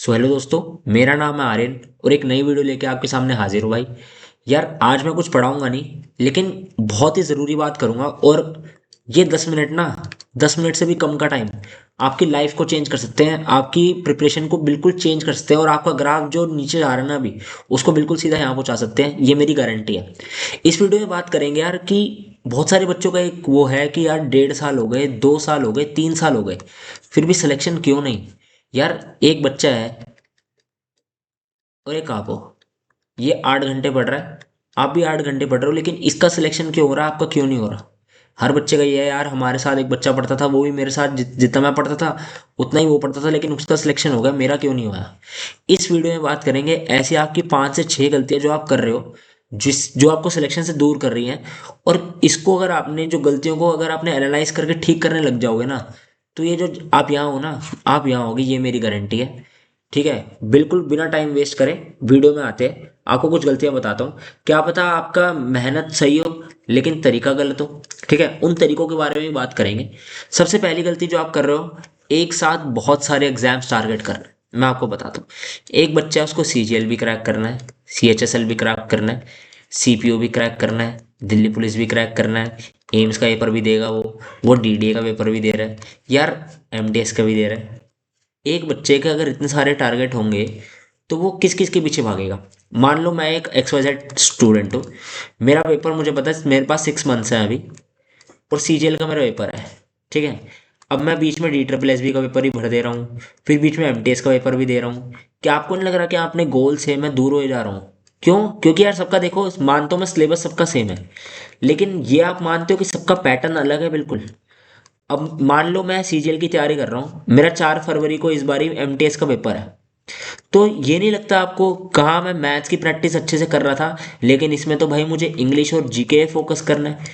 So hello दोस्तों, मेरा नाम है आर्यन और एक नई वीडियो लेके आपके सामने हाजिर हूँ भाई। यार आज मैं कुछ पढ़ाऊंगा नहीं, लेकिन बहुत ही ज़रूरी बात करूंगा। और ये 10 मिनट ना, 10 मिनट से भी कम का टाइम आपकी लाइफ को चेंज कर सकते हैं, आपकी प्रिपरेशन को बिल्कुल चेंज कर सकते हैं और आपका ग्राफ जो नीचे जा रहा है ना अभी, उसको बिल्कुल सीधा यहाँ पहुँचा सकते हैं। ये मेरी गारंटी है। इस वीडियो में बात करेंगे यार कि बहुत सारे बच्चों का एक वो है कि यार 1.5 साल हो गए, 2 साल हो गए, 3 साल हो गए, फिर भी सिलेक्शन क्यों नहीं। यार एक बच्चा है और एक आप हो, ये 8 घंटे पढ़ रहा है, आप भी 8 घंटे पढ़ रहे हो, लेकिन इसका सिलेक्शन क्यों हो रहा है, आपका क्यों नहीं हो रहा। हर बच्चे का ये है यार, हमारे साथ एक बच्चा पढ़ता था, वो भी मेरे साथ जितना मैं पढ़ता था उतना ही वो पढ़ता था, लेकिन उसका सिलेक्शन हो गया, मेरा क्यों नहीं हुआ। इस वीडियो में बात करेंगे ऐसी आपकी 5 से 6 गलतियां जो आप कर रहे हो, जो आपको सिलेक्शन से दूर कर रही हैं। और इसको अगर आपने जो गलतियों को अगर आपने एनालाइज करके ठीक करने लग जाओगे ना, तो ये जो आप यहाँ हो ना, आप यहाँ होगे, ये मेरी गारंटी है। ठीक है, बिल्कुल बिना टाइम वेस्ट करें वीडियो में आते हैं। आपको कुछ गलतियां बताता हूँ, क्या पता आपका मेहनत सही हो लेकिन तरीका गलत हो। ठीक है, उन तरीकों के बारे में भी बात करेंगे। सबसे पहली गलती जो आप कर रहे हो, एक साथ बहुत सारे एग्जाम्स टारगेट कर रहे हैं। मैं आपको बताता हूँ, एक बच्चा है, उसको सीजीएल भी क्रैक करना है, सीएचएसएल भी क्रैक करना है, सीपीओ भी क्रैक करना है, दिल्ली पुलिस भी क्रैक करना है, एम्स का पेपर भी देगा वो डीडीए का पेपर भी दे रहा है यार, एमटीएस का भी दे रहा है। एक बच्चे के अगर इतने सारे टारगेट होंगे तो वो किस किस के पीछे भागेगा। मान लो मैं एक XYZ स्टूडेंट हूँ, मेरा पेपर मुझे पता है, मेरे पास 6 मंथ्स हैं अभी, और सीजीएल का मेरा पेपर है। ठीक है, अब मैं बीच में DSSB का पेपर ही भर दे रहा हूँ, फिर बीच में एमटीएस का पेपर भी दे रहा हूँ। क्या आपको नहीं लग रहा कि अपने गोल से मैं दूर हो जा रहा हूँ। क्यों? क्योंकि यार सबका देखो, मानता हूँ मैं सिलेबस सबका सेम है, लेकिन ये आप मानते हो कि सबका पैटर्न अलग है बिल्कुल। अब मान लो मैं सीजीएल की तैयारी कर रहा हूँ, मेरा 4 फरवरी को इस बारी एमटीएस का पेपर है, तो ये नहीं लगता आपको, कहाँ मैं मैथ्स की प्रैक्टिस अच्छे से कर रहा था, लेकिन इसमें तो भाई मुझे इंग्लिश और जीके फोकस करना है,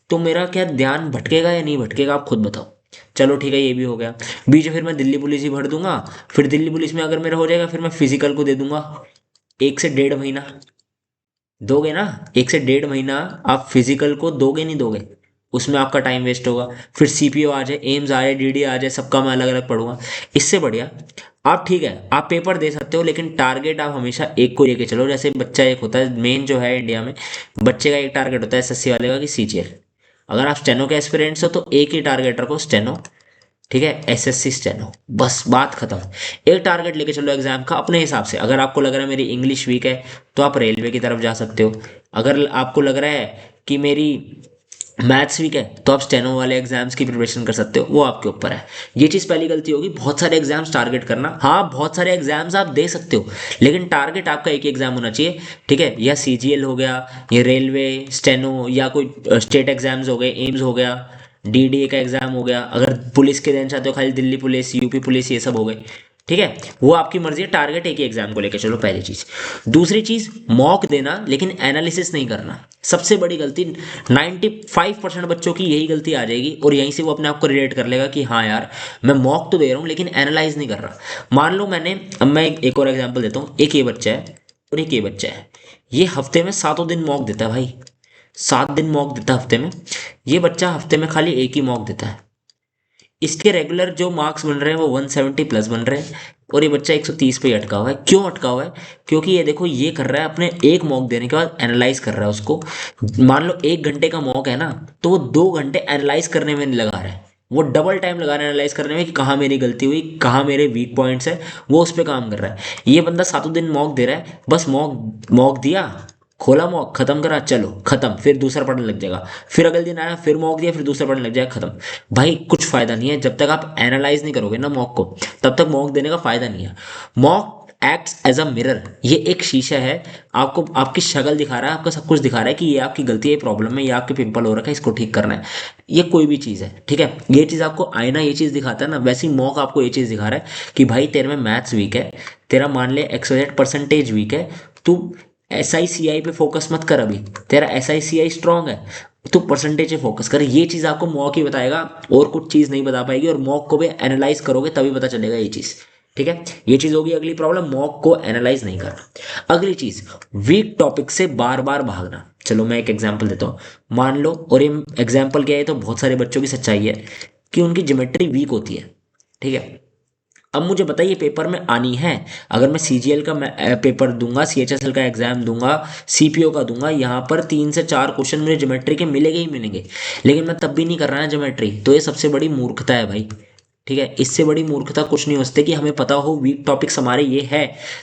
तो मेरा क्या ध्यान भटकेगा या नहीं भटकेगा, आप खुद बताओ। चलो ठीक है, ये भी हो गया। बीच में फिर मैं दिल्ली पुलिस ही भर दूंगा, फिर दिल्ली पुलिस में अगर मेरा हो जाएगा, फिर मैं फिजिकल को दे दूंगा। 1 से 1.5 महीना दोगे ना, 1 से 1.5 महीना आप फिजिकल को दोगे नहीं दोगे, उसमें आपका टाइम वेस्ट होगा। फिर सीपीओ आ जाए, एम्स आ जाए, डीडी आ जाए, सबका मैं अलग अलग पढ़ूंगा। इससे बढ़िया आप, ठीक है आप पेपर दे सकते हो, लेकिन टारगेट आप हमेशा एक को लेके चलो। जैसे बच्चा एक होता है मेन जो है इंडिया में, बच्चे का एक टारगेट होता है एसएससी वाले का कि सीजीएल। अगर आप स्टेनो के एस्पिरेंट्स हो तो एक ही टारगेट रखो, स्टेनो। ठीक है, एसएससी स्टेनो, बस बात खत्म। एक टारगेट लेके चलो एग्जाम का अपने हिसाब से। अगर आपको लग रहा है मेरी इंग्लिश वीक है, तो आप रेलवे की तरफ जा सकते हो। अगर आपको लग रहा है कि मेरी मैथ्स वीक है, तो आप स्टेनो वाले एग्जाम्स की प्रिपरेशन कर सकते हो, वो आपके ऊपर है। ये चीज़ पहली गलती होगी, बहुत सारे एग्जाम्स टारगेट करना। हाँ, बहुत सारे एग्जाम्स आप दे सकते हो, लेकिन टारगेट आपका एक ही एग्जाम होना चाहिए। ठीक है, या सीजीएल हो गया, या रेलवे, स्टेनो, या कोई स्टेट एग्जाम्स हो गए, एम्स हो गया, डीडीए का एग्जाम हो गया। अगर पुलिस के देना चाहते हो, खाली दिल्ली पुलिस, यूपी पुलिस, ये सब हो गए। ठीक है, वो आपकी मर्जी है, टारगेट एक ही एग्जाम को लेकर चलो, पहली चीज। दूसरी चीज, मॉक देना लेकिन एनालिसिस नहीं करना। सबसे बड़ी गलती, 95% बच्चों की यही गलती आ जाएगी, और यहीं से वो अपने आप को रिलेट कर लेगा कि हाँ यार, मैं मॉक तो दे रहा हूँ लेकिन एनालाइज नहीं कर रहा। मान लो मैंने, अब मैं एक और एग्जाम्पल देता हूँ। एक ये बच्चा है और एक ये बच्चा है, ये हफ्ते में 7 दिन मॉक देता है भाई, 7 दिन मॉक देता है हफ्ते में। ये बच्चा हफ्ते में खाली एक ही मॉक देता है, इसके रेगुलर जो मार्क्स बन रहे हैं वो 170 प्लस बन रहे हैं, और ये बच्चा 130 पे ही अटका हुआ है। क्यों अटका हुआ है? क्योंकि ये देखो, ये कर रहा है अपने एक मॉक देने के बाद एनालाइज कर रहा है उसको। मान लो 1 घंटे का मॉक है ना, तो वो 2 घंटे एनालाइज करने में नहीं लगा रहा है, वो डबल टाइम लगा रहा है एनालाइज करने में कि कहाँ मेरी गलती हुई, कहाँ मेरे वीक पॉइंट्स है, वो उस पर काम कर रहा है। ये बंदा 7 दिन मॉक दे रहा है, बस मॉक मॉक दिया, खोला मॉक, खत्म करा, चलो खत्म, फिर दूसरा पढ़ने लग जाएगा। फिर अगले दिन आया, फिर मॉक दिया, फिर दूसरा पढ़ने लग जाएगा, खत्म। भाई कुछ फायदा नहीं है, जब तक आप एनालाइज नहीं करोगे ना मॉक को, तब तक मॉक देने का फायदा नहीं है। Mock acts as a mirror, ये एक शीशा है, आपको आपकी शक्ल दिखा रहा है, आपका सब कुछ दिखा रहा है कि ये आपकी गलती है, ये प्रॉब्लम है, ये आपके पिंपल हो रखा है, इसको ठीक करना है। ये कोई भी चीज़ है, ठीक है, ये चीज़ आपको आईना ये चीज़ दिखाता है ना, वैसे ही मॉक आपको ये चीज़ दिखा रहा है कि भाई तेरे में मैथ्स वीक है, तेरा मान ले XYZ परसेंटेज वीक है, तू SICI पे फोकस मत कर, अभी तेरा SICI स्ट्रांग है, तो परसेंटेज पे फोकस कर। ये चीज़ आपको मॉक ही बताएगा, और कुछ चीज़ नहीं बता पाएगी, और मॉक को भी एनालाइज करोगे तभी पता चलेगा ये चीज़। ठीक है, ये चीज़ होगी अगली प्रॉब्लम, मॉक को एनालाइज नहीं करना। अगली चीज़, वीक टॉपिक से बार बार भागना। चलो मैं एक एग्जांपल देता हूँ। मान लो, और ये एग्जांपल क्या है, तो बहुत सारे बच्चों की सच्चाई है कि उनकी ज्योमेट्री वीक होती है। ठीक है, अब मुझे बताइए पेपर में आनी है। अगर मैं सीजीएल का पेपर दूंगा, सीएचएसएल का एग्जाम दूंगा, सीपीओ का दूंगा, यहाँ पर 3 से 4 क्वेश्चन मुझे ज्योमेट्री के मिलेंगे ही मिलेंगे, लेकिन मैं तब भी नहीं कर रहा है ज्योमेट्री, तो ये सबसे बड़ी मूर्खता है भाई। ठीक है, इससे बड़ी मूर्खता कुछ नहीं हो सकती कि हमें पता हो वीक टॉपिक्स हमारे ये है,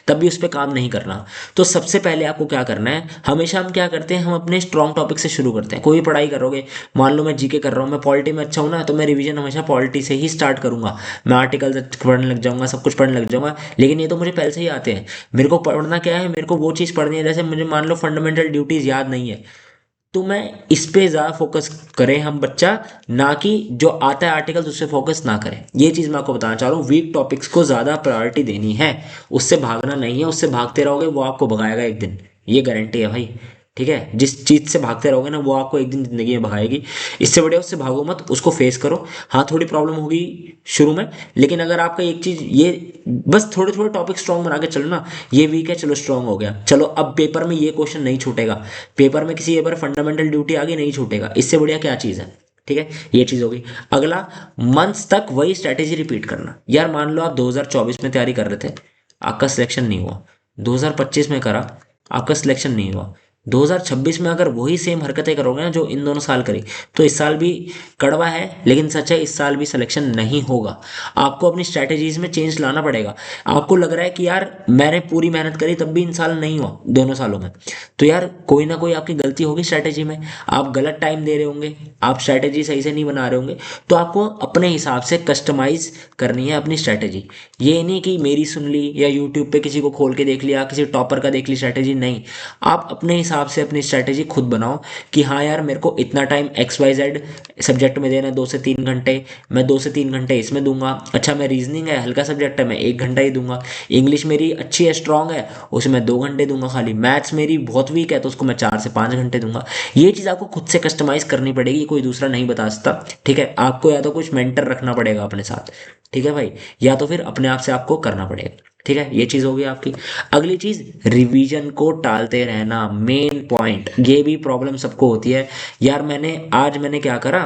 तब भी उस पर काम नहीं करना। तो सबसे पहले आपको क्या करना है, हमेशा हम क्या करते हैं, हम अपने स्ट्रॉन्ग टॉपिक से शुरू करते हैं। कोई भी पढ़ाई करोगे, मान लो मैं जीके कर रहा हूँ, मैं पॉलिटी में अच्छा हूँ ना, तो मैं रिवीजन हमेशा पॉलिटी से ही स्टार्ट करूंगा। मैं आर्टिकल पढ़ने लग जाऊंगा, सब कुछ पढ़ने लग जाऊंगा, लेकिन ये तो मुझे पहले से ही आते हैं। मेरे को पढ़ना क्या है, मेरे को वो चीज़ पढ़नी है, जैसे मुझे मान लो फंडामेंटल ड्यूटीज याद नहीं है, तो मैं इस पे ज़्यादा फोकस करें हम बच्चा, ना कि जो आता है आर्टिकल्स उससे फोकस ना करें। ये चीज़ मैं आपको बताना चाह रहा हूँ, वीक टॉपिक्स को ज़्यादा प्रायोरिटी देनी है, उससे भागना नहीं है। उससे भागते रहोगे वो आपको भगाएगा एक दिन, ये गारंटी है भाई। ठीक है, जिस चीज़ से भागते रहोगे ना वो आपको एक दिन ज़िंदगी में भगाएगी। इससे बढ़िया उससे भागो मत, उसको फेस करो। हाँ थोड़ी प्रॉब्लम होगी शुरू में, लेकिन अगर आपका एक चीज़ ये, बस थोड़े थोड़े टॉपिक स्ट्रॉन्ग बना के चलो ना, ये वीक है चलो स्ट्रॉन्ग हो गया, चलो अब पेपर में ये क्वेश्चन नहीं छूटेगा, पेपर में किसी एक बार फंडामेंटल ड्यूटी आगे नहीं छूटेगा, इससे बढ़िया क्या चीज़ है। ठीक है, ये चीज़ होगी। अगला, मंथ्स तक वही स्ट्रैटेजी रिपीट करना। यार मान लो आप 2024 में तैयारी कर रहे थे, आपका सिलेक्शन नहीं हुआ, 2025 में करा, आपका सिलेक्शन नहीं हुआ, 2026 में अगर वही सेम हरकतें करोगे ना जो इन दोनों साल करी, तो इस साल भी, कड़वा है लेकिन सच है, इस साल भी सिलेक्शन नहीं होगा। आपको अपनी स्ट्रैटेजीज में चेंज लाना पड़ेगा। आपको लग रहा है कि यार मैंने पूरी मेहनत करी तब भी इन साल नहीं हुआ, दोनों सालों में, तो यार कोई ना कोई आपकी गलती होगी स्ट्रैटेजी में, आप गलत टाइम दे रहे होंगे, आप स्ट्रैटेजी सही से नहीं बना रहे होंगे। तो आपको अपने हिसाब से कस्टमाइज करनी है अपनी स्ट्रैटेजी। ये नहीं कि मेरी सुन ली या यूट्यूब पे किसी को खोल के देख लिया, किसी टॉपर का देख ली स्ट्रैटेजी, नहीं। आप अपने हिसाब से अपनी स्ट्रैटेजी खुद बनाओ कि हाँ यार मेरे को इतना time X Y Z subject में देना है, 2 से 3 घंटे, मैं 2 से 3 घंटे इसमें दूंगा। अच्छा मैं रीजनिंग है, हल्का सब्जेक्ट है, मैं 1 घंटा ही दूंगा। इंग्लिश मेरी अच्छी है, स्ट्रांग है, उसे मैं 2 घंटे दूंगा खाली। मैथ्स मेरी बहुत वीक है तो उसको मैं 4 से 5 घंटे दूंगा। ये चीज़ आपको खुद से कस्टमाइज करनी पड़ेगी, कोई दूसरा नहीं बता सकता। ठीक है, आपको या तो कुछ मेंटर रखना पड़ेगा अपने साथ, ठीक है भाई, या तो फिर अपने आप से आपको करना पड़ेगा। ठीक है, ये चीज़ होगी आपकी। अगली चीज़, रिवीजन को टालते रहना, मेन पॉइंट। ये भी प्रॉब्लम सबको होती है। यार मैंने क्या करा,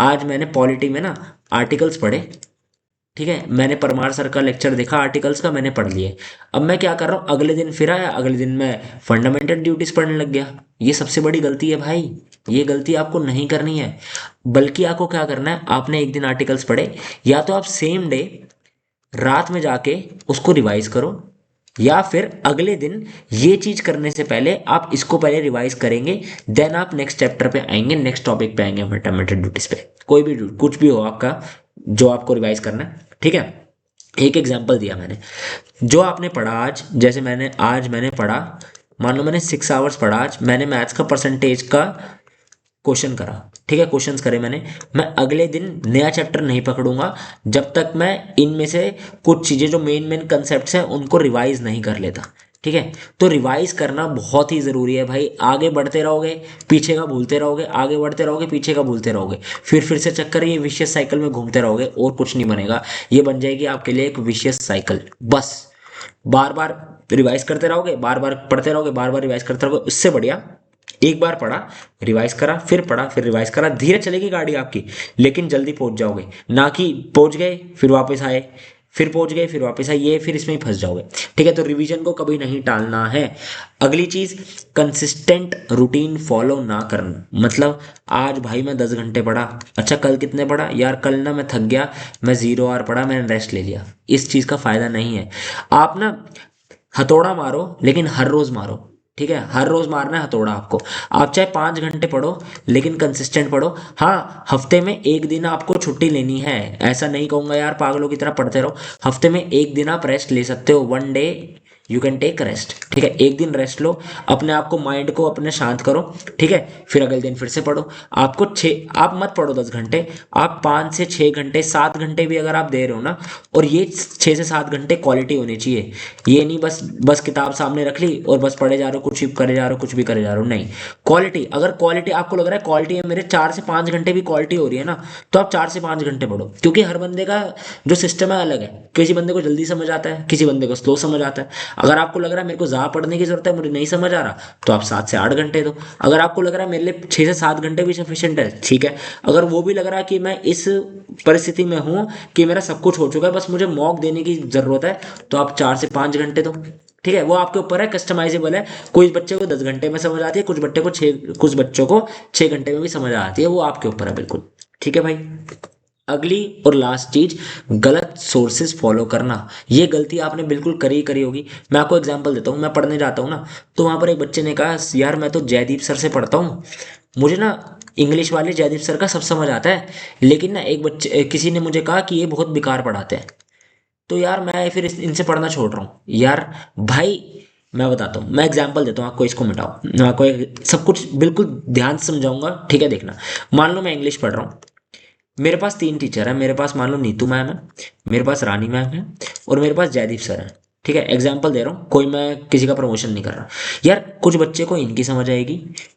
आज मैंने पॉलिटी में ना आर्टिकल्स पढ़े, ठीक है, मैंने परमार सर का लेक्चर देखा आर्टिकल्स का, मैंने पढ़ लिए। अब मैं क्या कर रहा हूँ, अगले दिन फिर आया, अगले दिन मैं फंडामेंटल ड्यूटीज पढ़ने लग गया। ये सबसे बड़ी गलती है भाई, ये गलती आपको नहीं करनी है। बल्कि आपको क्या करना है, आपने एक दिन आर्टिकल्स पढ़े, या तो आप सेम डे रात में जाके उसको रिवाइज करो, या फिर अगले दिन ये चीज करने से पहले आप इसको पहले रिवाइज करेंगे, देन आप नेक्स्ट चैप्टर पे आएंगे, नेक्स्ट टॉपिक पे आएंगे, फंडामेंटल ड्यूटीज पे। कोई भी कुछ भी हो आपका जो आपको रिवाइज करना है। ठीक है, एक एग्जांपल दिया मैंने, जो आपने पढ़ा आज, जैसे मैंने पढ़ा, मान लो मैंने 6 आवर्स पढ़ा आज, मैंने मैथ्स का परसेंटेज का क्वेश्चन करा। ठीक है, क्वेश्चंस करे मैंने, मैं अगले दिन नया चैप्टर नहीं पकड़ूंगा जब तक मैं इनमें से कुछ चीज़ें जो मेन मेन कंसेप्ट्स हैं उनको रिवाइज नहीं कर लेता। ठीक है, तो रिवाइज करना बहुत ही ज़रूरी है भाई। आगे बढ़ते रहोगे पीछे का भूलते रहोगे, आगे बढ़ते रहोगे पीछे का भूलते रहोगे, फिर से चक्कर, ये विशियस साइकिल में घूमते रहोगे और कुछ नहीं बनेगा। ये बन जाएगी आपके लिए एक विशियस साइकिल। बस बार बार रिवाइज करते रहोगे, बार बार पढ़ते रहोगे, बार बार रिवाइज करते रहोगे, उससे बढ़िया एक बार पढ़ा, रिवाइज करा, फिर पढ़ा, फिर रिवाइज करा, धीरे चलेगी गाड़ी आपकी, लेकिन जल्दी पहुंच जाओगे। ना कि पहुंच गए फिर वापस आए, फिर पहुंच गए फिर वापस आए, ये फिर इसमें ही फंस जाओगे। ठीक है, तो रिवीजन को कभी नहीं टालना है। अगली चीज, कंसिस्टेंट रूटीन फॉलो ना करना। मतलब आज भाई मैं 10 घंटे पढ़ा, अच्छा कल कितने पढ़ा, यार कल ना मैं थक गया, मैं 0 आवर पढ़ा, मैंने रेस्ट ले लिया। इस चीज का फायदा नहीं है। आप ना हथौड़ा मारो लेकिन हर रोज मारो। ठीक है, हर रोज मारना है हथौड़ा आपको। आप चाहे 5 घंटे पढ़ो लेकिन कंसिस्टेंट पढ़ो। हाँ, हफ्ते में एक दिन आपको छुट्टी लेनी है, ऐसा नहीं कहूंगा यार पागलों की तरह पढ़ते रहो। हफ्ते में एक दिन आप रेस्ट ले सकते हो, 1 day you can take rest. ठीक है, एक दिन रेस्ट लो, अपने आप को, माइंड को अपने शांत करो। ठीक है, फिर अगले दिन फिर से पढ़ो। आप मत पढ़ो 10 घंटे, आप 5 से 6 घंटे, 7 घंटे भी अगर आप दे रहे हो ना, और ये 6 से 7 घंटे क्वालिटी होनी चाहिए। ये नहीं बस बस किताब सामने रख ली और बस पढ़े जा रहे हो, कुछ भी करे जा रहे हो, कुछ भी करे जा रहे हो, नहीं। क्वालिटी, अगर क्वालिटी आपको लग रहा है क्वालिटी है मेरे 4 से 5 घंटे भी क्वालिटी हो रही है ना, तो आप 4 से 5 घंटे पढ़ो। क्योंकि हर बंदे का जो सिस्टम है अलग है, किसी बंदे को जल्दी समझ आता है, किसी बंदे को स्लो समझ आता है। अगर आपको लग रहा है मेरे को ज़्यादा पढ़ने की ज़रूरत है, मुझे नहीं समझ आ रहा, तो आप 7 से 8 घंटे दो। अगर आपको लग रहा है मेरे लिए 6 से 7 घंटे भी सफिशिएंट है, ठीक है। अगर वो भी लग रहा है कि मैं इस परिस्थिति में हूँ कि मेरा सब कुछ हो चुका है, बस मुझे मॉक देने की ज़रूरत है, तो आप 4 से 5 घंटे दो। ठीक है, वो आपके ऊपर है, कस्टमाइजेबल है। कोई बच्चे को 10 घंटे में समझ आती है, कुछ बच्चों को 6 घंटे में भी समझ आती है, वो आपके ऊपर है बिल्कुल। ठीक है भाई। अगली और लास्ट चीज, गलत सोर्सेज फॉलो करना। ये गलती आपने बिल्कुल करी ही करी होगी। मैं आपको एग्जांपल देता हूँ, मैं पढ़ने जाता हूँ ना, तो वहां पर एक बच्चे ने कहा यार मैं तो जयदीप सर से पढ़ता हूँ, मुझे ना इंग्लिश वाले जयदीप सर का सब समझ आता है, लेकिन ना एक बच्चे किसी ने मुझे कहा कि ये बहुत बेकार पढ़ाते हैं, तो यार मैं फिर इनसे पढ़ना छोड़ रहा हूँ। यार भाई, मैं बताता हूँ, मैं एग्जांपल देता हूँ आपको, इसको मिटाओ, मैं आपको सब कुछ बिल्कुल ध्यान से समझाऊंगा, ठीक है, देखना। मान लो मैं इंग्लिश पढ़ रहा हूँ, मेरे पास 3 टीचर हैं, मेरे पास मान लो नीतू मैम है, मेरे पास रानी मैम है, और मेरे पास जयदीप सर है। ठीक है, एग्जाम्पल दे रहा हूँ, कोई मैं किसी का प्रमोशन नहीं कर रहा। यार कुछ बच्चे को इनकी समझ आएगी,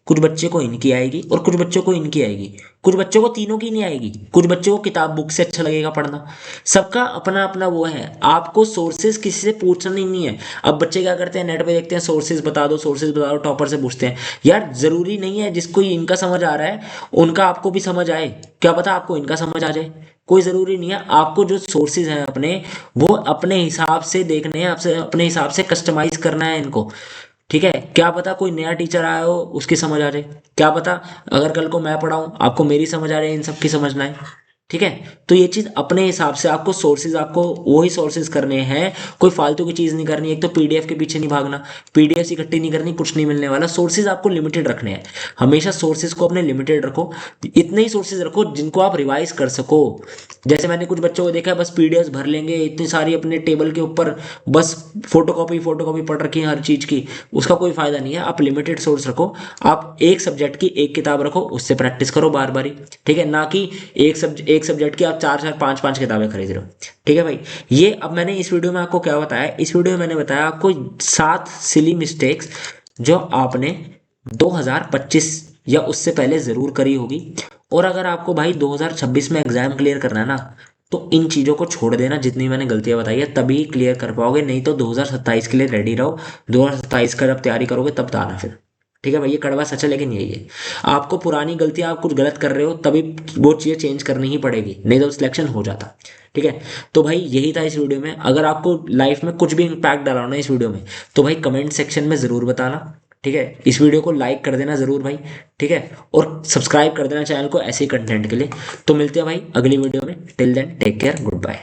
कुछ बच्चे को इनकी आएगी, और कुछ बच्चों को इनकी आएगी, कुछ बच्चों को तीनों की नहीं आएगी, कुछ बच्चों को किताब बुक से अच्छा लगेगा पढ़ना। सबका अपना अपना वो है, आपको सोर्सेज किसी से पूछना नहीं है। अब बच्चे क्या करते हैं, नेट पे देखते हैं सोर्सेज बता दो, सोर्सेज बता दो, टॉपर से पूछते हैं। यार जरूरी नहीं है जिसको इनका समझ आ रहा है उनका आपको भी समझ आए, क्या पता आपको इनका समझ आ जाए। कोई ज़रूरी नहीं है, आपको जो सोर्सेज हैं अपने, वो अपने हिसाब से देखने हैं, आपसे अपने हिसाब से कस्टमाइज करना है इनको। ठीक है, क्या पता कोई नया टीचर आया हो उसकी समझ आ जाए, क्या पता अगर कल को मैं पढ़ाऊँ आपको मेरी समझ आ जाए, इन सब की समझना है। ठीक है, तो ये चीज़ अपने हिसाब से आपको सोर्सेज, आपको वही सोर्सेज करने हैं, कोई फालतू की चीज़ नहीं करनी। एक तो पीडीएफ के पीछे नहीं भागना, पीडीएफ इकट्ठी नहीं करनी, कुछ नहीं मिलने वाला। सोर्सेज आपको लिमिटेड रखने हैं, हमेशा सोर्सेज को अपने लिमिटेड रखो। इतने ही सोर्सेज रखो जिनको आप रिवाइज कर सको। जैसे मैंने कुछ बच्चों को देखा है, बस पीडीएफ भर लेंगे इतनी सारी अपने टेबल के ऊपर, बस फोटोकॉपी फोटोकॉपी पढ़ रखी है हर चीज़ की, उसका कोई फायदा नहीं है। आप लिमिटेड सोर्स रखो, आप एक सब्जेक्ट की एक किताब रखो, उससे प्रैक्टिस करो बार बार। ठीक है, ना कि एक सब्जेक्ट की आप 4 4 5 5 किताबें खरीद रहे हो। ठीक है भाई, ये अब मैंने इस वीडियो में आपको क्या बताया, इस वीडियो में मैंने बताया आपको 7 सिली मिस्टेक्स जो आपने 2025 या उससे पहले ज़रूर करी होगी। और अगर आपको भाई 2026 में एग्जाम क्लियर करना है ना, तो इन चीज़ों को छोड़ देना, जितनी मैंने गलतियां बताई है, तभी क्लियर कर पाओगे, नहीं तो 2027 के लिए रेडी रहो। 2027 का जब तैयारी करोगे तब तो आना फिर। ठीक है भाई, ये कड़वा सच है लेकिन यही है। आपको पुरानी गलतियां, आप कुछ गलत कर रहे हो तभी वो चीज़ें चेंज करनी ही पड़ेगी, नहीं तो सिलेक्शन हो जाता। ठीक है, तो भाई यही था इस वीडियो में। अगर आपको लाइफ में कुछ भी इम्पैक्ट डाला हो ना इस वीडियो में, तो भाई कमेंट सेक्शन में ज़रूर बताना। ठीक है, इस वीडियो को लाइक कर देना ज़रूर भाई। ठीक है, और सब्सक्राइब कर देना चैनल को ऐसे ही कंटेंट के लिए। तो मिलते हैं भाई अगली वीडियो में, till then take care, good bye.